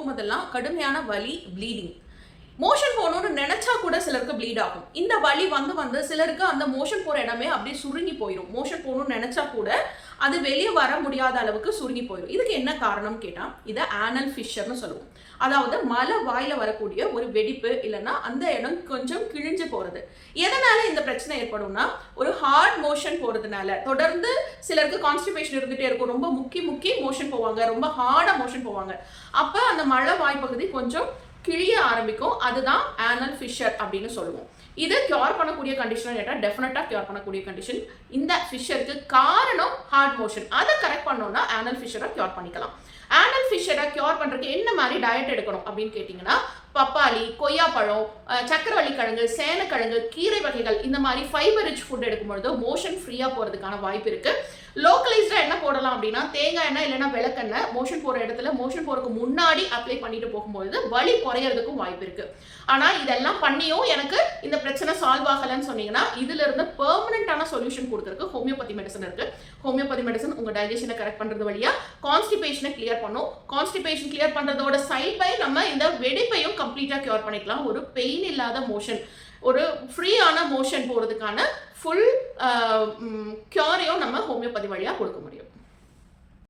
போகும்போதெல்லாம் கடுமையான வலி, ப்ளீடிங். மோஷன் போகணும்னு நினைச்சா கூட சிலருக்கு ப்ளீட் ஆகும். இந்த வலி வந்து சிலருக்கு அந்த மோஷன் போற இடமே அப்படியே சுருங்கி போயிடும். மோஷன் போகணும்னு நினைச்சா கூட அது வெளியே வர முடியாத அளவுக்கு சுருங்கி போயிடும். இதுக்கு என்ன காரணம் கேட்டா இதை ஆனல் ஃபிஷர்னு சொல்லுவோம். அதாவது மலை வாயில வரக்கூடிய ஒரு வெடிப்பு, இல்லைன்னா அந்த இடம் கொஞ்சம் கிழிஞ்சு போறது. எதனால இந்த பிரச்சனை ஏற்படும்னா ஒரு ஹார்ட் மோஷன் போறதுனால. தொடர்ந்து சிலருக்கு கான்ஸ்டிபேஷன் இருந்துட்டே இருக்கும். ரொம்ப முக்கி மோஷன் போவாங்க, ரொம்ப ஹார்டா மோஷன் போவாங்க. அப்ப அந்த மலை வாய்ப்பகுதி கொஞ்சம் கிழிய ஆரம்பிக்கும். அதுதான் ஆனல் ஃபிஷர் அப்படின்னு சொல்லுவோம். இது கியூர் பண்ணக்கூடிய கண்டிஷன் கேட்டால் டெஃபினட்டாக கியூர் பண்ணக்கூடிய கண்டிஷன். இந்த ஃபிஷருக்கு காரணம் ஹார்ட் மோஷன். அதை கரெக்ட் பண்ணோம்னா ஆனல் ஃபிஷரை கியூர் பண்ணிக்கலாம். ஆனல் ஃபிஷரை கியூர் பண்ணுறதுக்கு என்ன மாதிரி டயட் எடுக்கணும் அப்படின்னு கேட்டிங்கன்னா பப்பாளி, கொய்யாப்பழம், சக்கரவள்ளி கிழங்கு, சேனக்கிழங்கு, கீரை வகைகள், இந்த மாதிரி ஃபைபர் ரிச் ஃபுட் எடுக்கும்பொழுது மோஷன் ஃப்ரீயாக போகிறதுக்கான வாய்ப்பு இருக்குது. லோக்கலைஸ்டாக என்ன போடலாம் அப்படின்னா தேங்காய் எண்ணெய் இல்லைன்னா விளக்கெண்ணெய் மோஷன் போகிற இடத்துல மோஷன் போகிறதுக்கு முன்னாடி அப்ளை பண்ணிட்டு போகும்போது வலி குறையிறதுக்கும் வாய்ப்பு இருக்குது. ஆனால் இதெல்லாம் பண்ணியும் எனக்கு இந்த பிரச்சனை சால்வ் ஆகலைன்னு சொன்னீங்கன்னா இதுல இருந்து பெர்மனண்டான சொல்யூஷன் கொடுக்குறதுக்கு ஹோமியோபதி மெடிசன் இருக்குது. ஹோமியோபதி மெடிசன் உங்கள் டைஜஷனை கரெக்ட் பண்ணுறது வழியாக கான்ஸ்டிபேஷனை கிளியர் பண்ணும். கான்ஸ்டிபேஷன் கிளியர் பண்ணுறதோட சைட் பை நம்ம இந்த வெடிப்பையும் கம்ப்ளீட்டாக கியூர் பண்ணிக்கலாம். ஒரு பெயின் இல்லாத மோஷன், ஒரு ஃப்ரீயான மோஷன் போகிறதுக்கான ஃபுல் கியூரையும் நம்ம ஹோமியோபதி வழியாக கொடுக்க முடியும்.